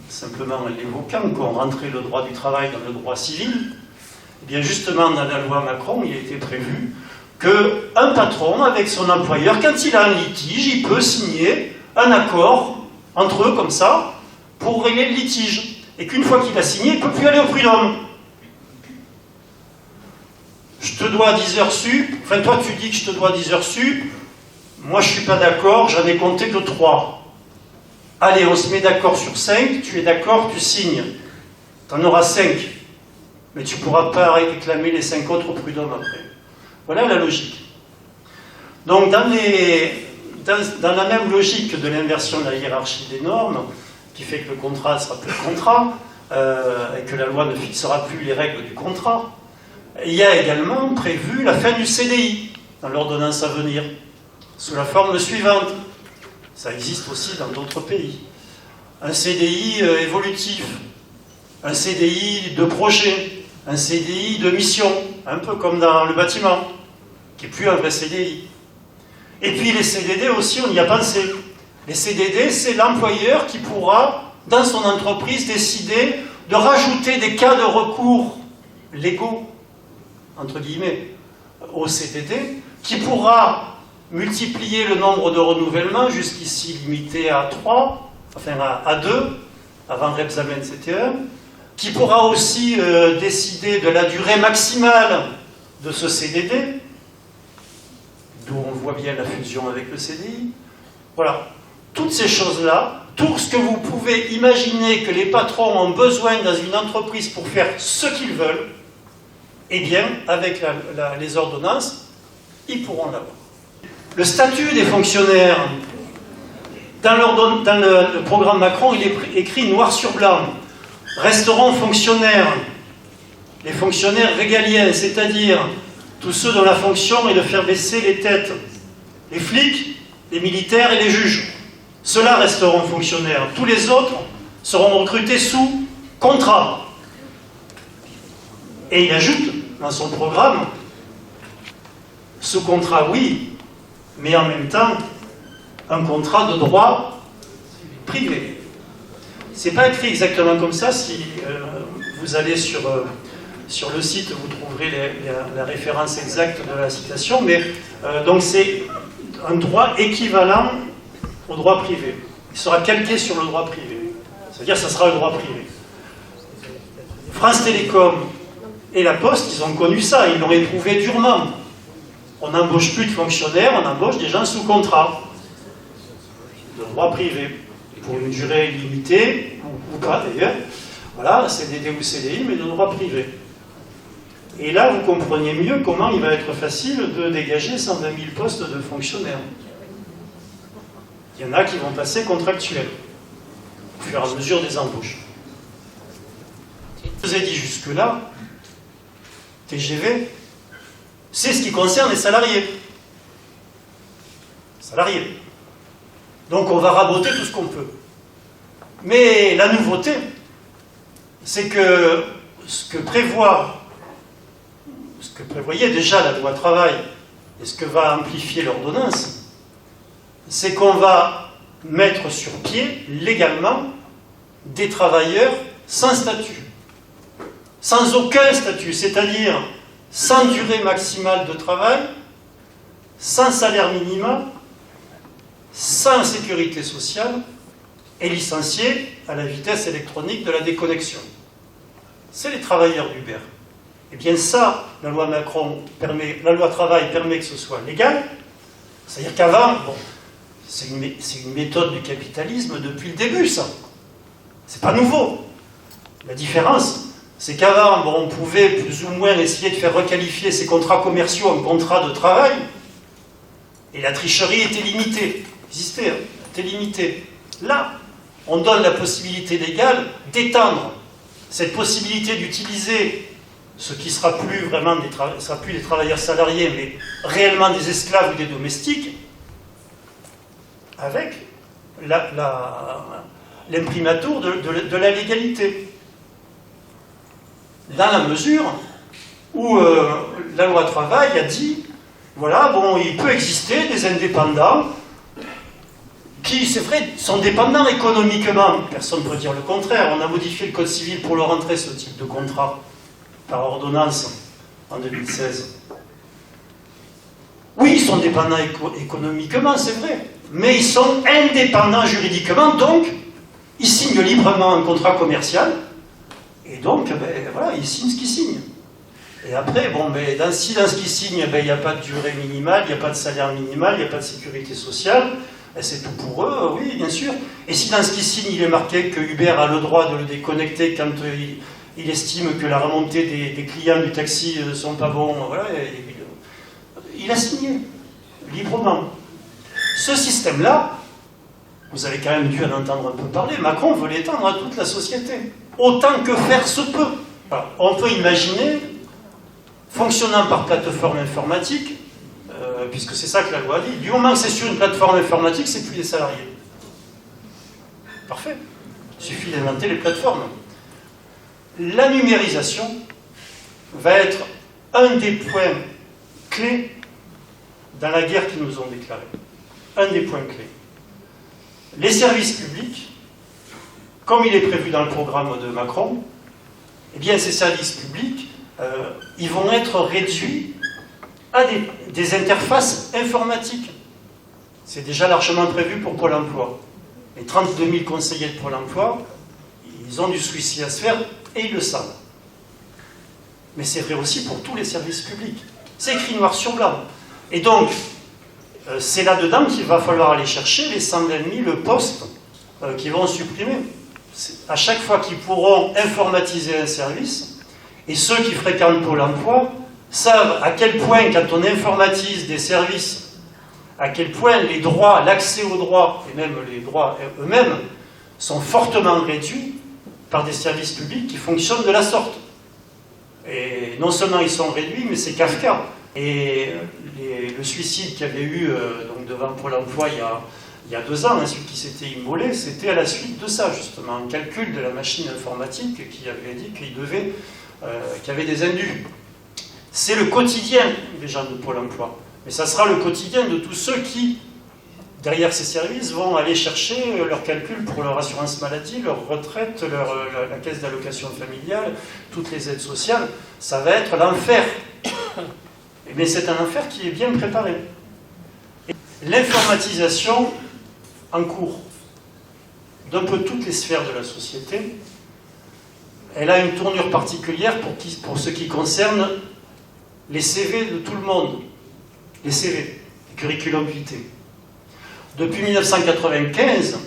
A: simplement en l'évoquant qu'on rentrait le droit du travail dans le droit civil, eh bien justement dans la loi Macron, il était prévu qu'un patron avec son employeur, quand il a un litige, il peut signer un accord entre eux comme ça pour régler le litige. Et qu'une fois qu'il a signé, il ne peut plus aller au prud'homme. Je te dois 10 heures sup, enfin toi tu dis que je te dois 10 heures sup, moi je ne suis pas d'accord, j'en ai compté que 3. Allez, on se met d'accord sur 5, tu es d'accord, tu signes. Tu en auras 5. Mais tu ne pourras pas réclamer les 5 autres au prud'homme après. Voilà la logique. Donc dans la même logique de l'inversion de la hiérarchie des normes, qui fait que le contrat ne sera plus le contrat, et que la loi ne fixera plus les règles du contrat, il y a également prévu la fin du CDI dans l'ordonnance à venir, sous la forme suivante. Ça existe aussi dans d'autres pays. Un CDI évolutif, un CDI de projet, un CDI de mission, un peu comme dans le bâtiment, qui n'est plus un vrai CDI. Et puis les CDD aussi, on y a pensé. Les CDD, c'est l'employeur qui pourra, dans son entreprise, décider de rajouter des cas de recours légaux, entre guillemets, au CDD, qui pourra multiplier le nombre de renouvellements, jusqu'ici limité à 3, enfin à 2, avant l'examen CTE, qui pourra aussi décider de la durée maximale de ce CDD, d'où on voit bien la fusion avec le CDI. Voilà. Toutes ces choses-là, tout ce que vous pouvez imaginer que les patrons ont besoin dans une entreprise pour faire ce qu'ils veulent, eh bien, avec les ordonnances, ils pourront l'avoir. Le statut des fonctionnaires, dans le programme Macron, il est écrit noir sur blanc. Resteront fonctionnaires les fonctionnaires régaliens, c'est-à-dire tous ceux dont la fonction est de faire baisser les têtes, les flics, les militaires et les juges. Ceux-là resteront fonctionnaires. Tous les autres seront recrutés sous contrat. Et il ajoute dans son programme, sous contrat, oui, mais en même temps, un contrat de droit privé. C'est pas écrit exactement comme ça. Si vous allez sur le site, vous trouverez la référence exacte de la citation, mais donc c'est un droit équivalent au droit privé. Il sera calqué sur le droit privé. C'est-à-dire que ça sera le droit privé. France Télécom et La Poste, ils ont connu ça, ils l'ont éprouvé durement. On n'embauche plus de fonctionnaires, on embauche des gens sous contrat. De droit privé. Pour une durée limitée, ou pas d'ailleurs. Voilà, CDD ou CDI, mais de droit privé. Et là, vous comprenez mieux comment il va être facile de dégager 120 000 postes de fonctionnaires. Il y en a qui vont passer contractuels, au fur et à mesure des embauches. Je vous ai dit jusque-là, TGV, c'est ce qui concerne les salariés. Salariés. Donc on va raboter tout ce qu'on peut. Mais la nouveauté, c'est que ce que prévoyait déjà la loi travail, et ce que va amplifier l'ordonnance, c'est qu'on va mettre sur pied légalement des travailleurs sans statut. Sans aucun statut, c'est-à-dire sans durée maximale de travail, sans salaire minimum, sans sécurité sociale, et licenciés à la vitesse électronique de la déconnexion. C'est les travailleurs d'Uber. Eh bien ça, la loi Macron permet, la loi travail permet que ce soit légal. C'est-à-dire qu'avant, bon, c'est une méthode du capitalisme depuis le début, ça. C'est pas nouveau. La différence, c'est qu'avant, bon, on pouvait plus ou moins essayer de faire requalifier ces contrats commerciaux en contrats de travail, et la tricherie était limitée. Existait, hein, était limitée. Là, on donne la possibilité légale d'étendre cette possibilité d'utiliser ce qui sera plus vraiment sera plus des travailleurs salariés, mais réellement des esclaves ou des domestiques, avec l'imprimatur de la légalité. Dans la mesure où la loi travail a dit, voilà, bon, il peut exister des indépendants qui, c'est vrai, sont dépendants économiquement. Personne ne peut dire le contraire. On a modifié le Code civil pour le rentrer, ce type de contrat, par ordonnance, en 2016. Oui, ils sont dépendants économiquement, c'est vrai. Mais ils sont indépendants juridiquement, donc, ils signent librement un contrat commercial, et donc, ben, voilà, ils signent ce qu'ils signent. Et après, bon, ben, si dans ce qu'ils signent, ben, il n'y a pas de durée minimale, il n'y a pas de salaire minimal, il n'y a pas de sécurité sociale, c'est tout pour eux, oui, bien sûr. Et si dans ce qu'il signe, il est marqué que Uber a le droit de le déconnecter quand il estime que la remontée des clients du taxi ne sont pas bons, voilà, il a signé, librement. Ce système-là, vous avez quand même dû en entendre un peu parler, Macron veut l'étendre à toute la société, autant que faire se peut. Alors, on peut imaginer, fonctionnant par plateforme informatique, puisque c'est ça que la loi dit, du moment que c'est sur une plateforme informatique, c'est plus des salariés. Parfait. Il suffit d'inventer les plateformes. La numérisation va être un des points clés dans la guerre qu'ils nous ont déclarée. Un des points clés. Les services publics, comme il est prévu dans le programme de Macron, eh bien ces services publics, ils vont être réduits à des interfaces informatiques. C'est déjà largement prévu pour Pôle emploi. Les 32 000 conseillers de Pôle emploi, ils ont du souci à se faire et ils le savent. Mais c'est vrai aussi pour tous les services publics. C'est écrit noir sur blanc. Et donc, c'est là-dedans qu'il va falloir aller chercher les 120 000 postes qu'ils vont supprimer. À chaque fois qu'ils pourront informatiser un service, et ceux qui fréquentent Pôle emploi savent à quel point, quand on informatise des services, à quel point les droits, l'accès aux droits, et même les droits eux-mêmes, sont fortement réduits par des services publics qui fonctionnent de la sorte. Et non seulement ils sont réduits, mais c'est Kafka. Et le suicide qu'il y avait eu donc devant Pôle emploi il y a 2 ans, hein, celui qui s'était immolé, c'était à la suite de ça, justement, un calcul de la machine informatique qui avait dit qu'il y avait des indus. C'est le quotidien des gens de Pôle emploi. Mais ça sera le quotidien de tous ceux qui, derrière ces services, vont aller chercher leurs calculs pour leur assurance maladie, leur retraite, la caisse d'allocation familiale, toutes les aides sociales. Ça va être l'enfer. Mais c'est un enfer qui est bien préparé. L'informatisation en cours d'un peu toutes les sphères de la société, elle a une tournure particulière pour ce qui concerne les CV de tout le monde. Les CV, les curriculum vitae. Depuis 1995,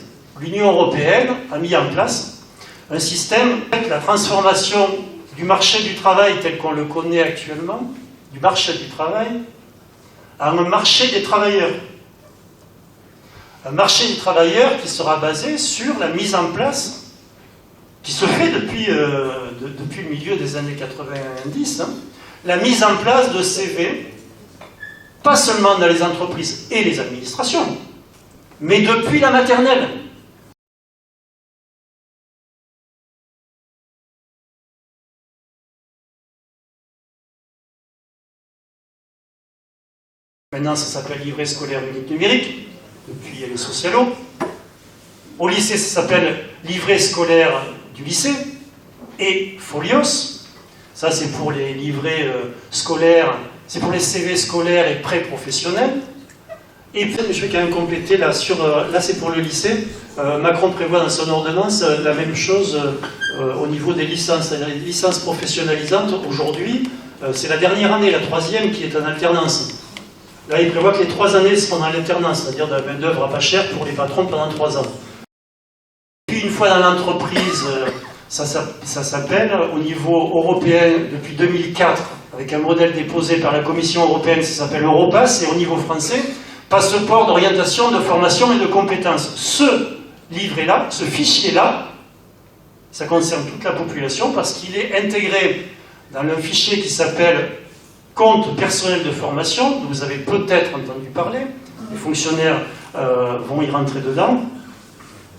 A: l'Union européenne a mis en place un système, la transformation du marché du travail tel qu'on le connaît actuellement, du marché du travail, à un marché des travailleurs. Un marché des travailleurs qui sera basé sur la mise en place, qui se fait depuis le milieu des années 90, hein, la mise en place de CV, pas seulement dans les entreprises et les administrations, mais depuis la maternelle. Maintenant, ça s'appelle livret scolaire unique numérique, depuis les socialos. Au lycée, ça s'appelle livret scolaire du lycée, et Folios. Ça, c'est pour les livrets scolaires, c'est pour les CV scolaires et pré-professionnels. Et puis, je vais quand même compléter, là, là c'est pour le lycée. Macron prévoit dans son ordonnance la même chose au niveau des licences, c'est-à-dire les licences professionnalisantes. Aujourd'hui, c'est la dernière année, la 3e, qui est en alternance. Là, il prévoit que les 3 années seront en alternance, c'est-à-dire de la main-d'œuvre à pas cher pour les patrons pendant 3 ans. Puis, une fois dans l'entreprise, ça s'appelle, au niveau européen, depuis 2004, avec un modèle déposé par la Commission européenne, ça s'appelle Europass, et au niveau français, passeport d'orientation, de formation et de compétences. Ce livret-là, ce fichier-là, ça concerne toute la population parce qu'il est intégré dans un fichier qui s'appelle compte personnel de formation, dont vous avez peut-être entendu parler, les fonctionnaires vont y rentrer dedans.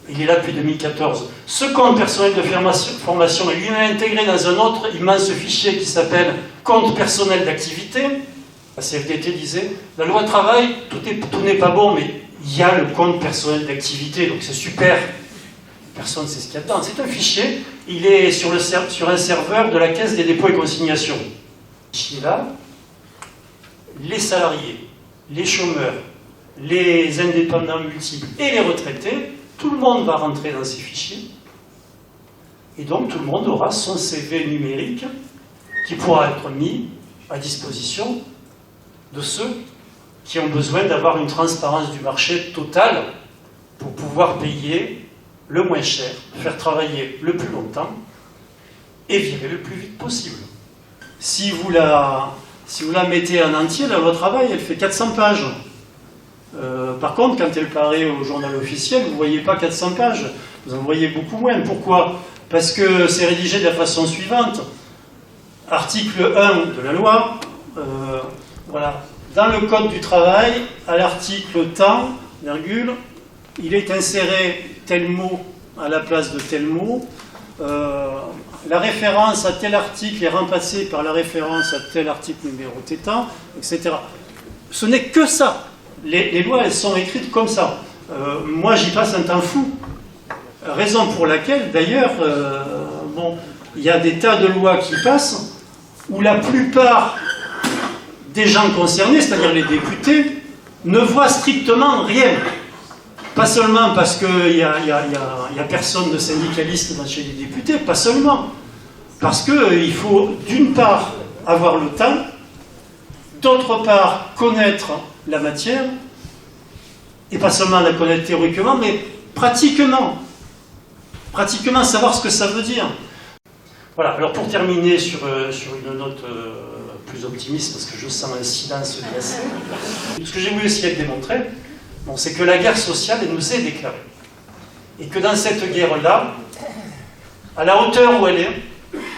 A: Il est là depuis 2014. Ce compte personnel de formation est lui-même intégré dans un autre immense fichier qui s'appelle compte personnel d'activité. La CFDT disait, la loi travail, tout n'est pas bon, mais il y a le compte personnel d'activité, donc c'est super. Personne ne sait ce qu'il y a dedans. C'est un fichier, il est sur un serveur de la Caisse des dépôts et consignations. Ce fichier-là, les salariés, les chômeurs, les indépendants multiples et les retraités, tout le monde va rentrer dans ces fichiers. Et donc tout le monde aura son CV numérique qui pourra être mis à disposition de ceux qui ont besoin d'avoir une transparence du marché totale pour pouvoir payer le moins cher, faire travailler le plus longtemps et virer le plus vite possible. Si vous la mettez en entier, la loi travail, elle fait 400 pages. Par contre, quand elle paraît au journal officiel, vous ne voyez pas 400 pages, vous en voyez beaucoup moins. Pourquoi? Parce que c'est rédigé de la façon suivante. Article 1 de la loi, voilà. Dans le Code du travail, à l'article temps, virgule, il est inséré tel mot à la place de tel mot. La référence à tel article est remplacée par la référence à tel article numéro tétan, etc. Ce n'est que ça. Les lois, elles sont écrites comme ça. Moi, j'y passe un temps fou. Raison pour laquelle, d'ailleurs, il y a des tas de lois qui passent où la plupart des gens concernés, c'est-à-dire les députés, ne voient strictement rien. Pas seulement parce qu'il n'y a personne de syndicaliste chez les députés, pas seulement. Parce qu'il faut, d'une part, avoir le temps, d'autre part, connaître la matière, et pas seulement la connaître théoriquement, mais pratiquement. Pratiquement savoir ce que ça veut dire. Voilà, alors pour terminer sur une note plus optimiste, parce que je sens un silence glacé, ce que j'ai voulu essayer de démontrer, c'est que la guerre sociale, elle nous est déclarée. Et que dans cette guerre-là, à la hauteur où elle est,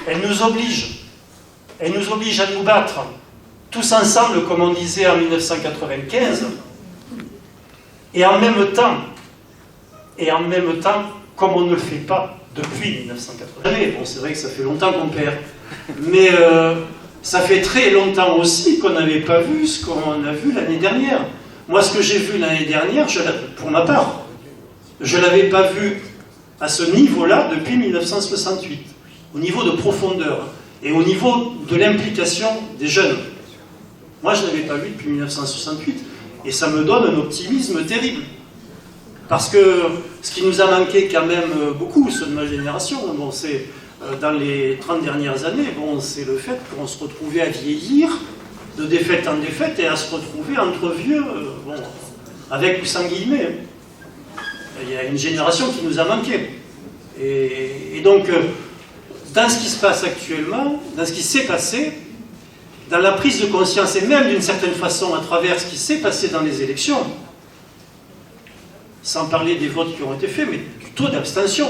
A: elle nous oblige. Elle nous oblige à nous battre tous ensemble, comme on disait en 1995, et en même temps, comme on ne le fait pas depuis 1980. Bon, c'est vrai que ça fait longtemps qu'on perd, mais ça fait très longtemps aussi qu'on n'avait pas vu ce qu'on a vu l'année dernière. Moi, ce que j'ai vu l'année dernière, pour ma part, je ne l'avais pas vu à ce niveau-là depuis 1968, au niveau de profondeur et au niveau de l'implication des jeunes. Moi, je ne l'avais pas vu depuis 1968, et ça me donne un optimisme terrible. Parce que ce qui nous a manqué quand même beaucoup, ceux de ma génération, bon, c'est dans les 30 dernières années, bon, c'est le fait qu'on se retrouvait à vieillir, de défaite en défaite, et à se retrouver entre vieux, bon, avec ou sans guillemets. Il y a une génération qui nous a manqué. Et donc, dans ce qui se passe actuellement, dans ce qui s'est passé, dans la prise de conscience, et même d'une certaine façon à travers ce qui s'est passé dans les élections, sans parler des votes qui ont été faits, mais du taux d'abstention.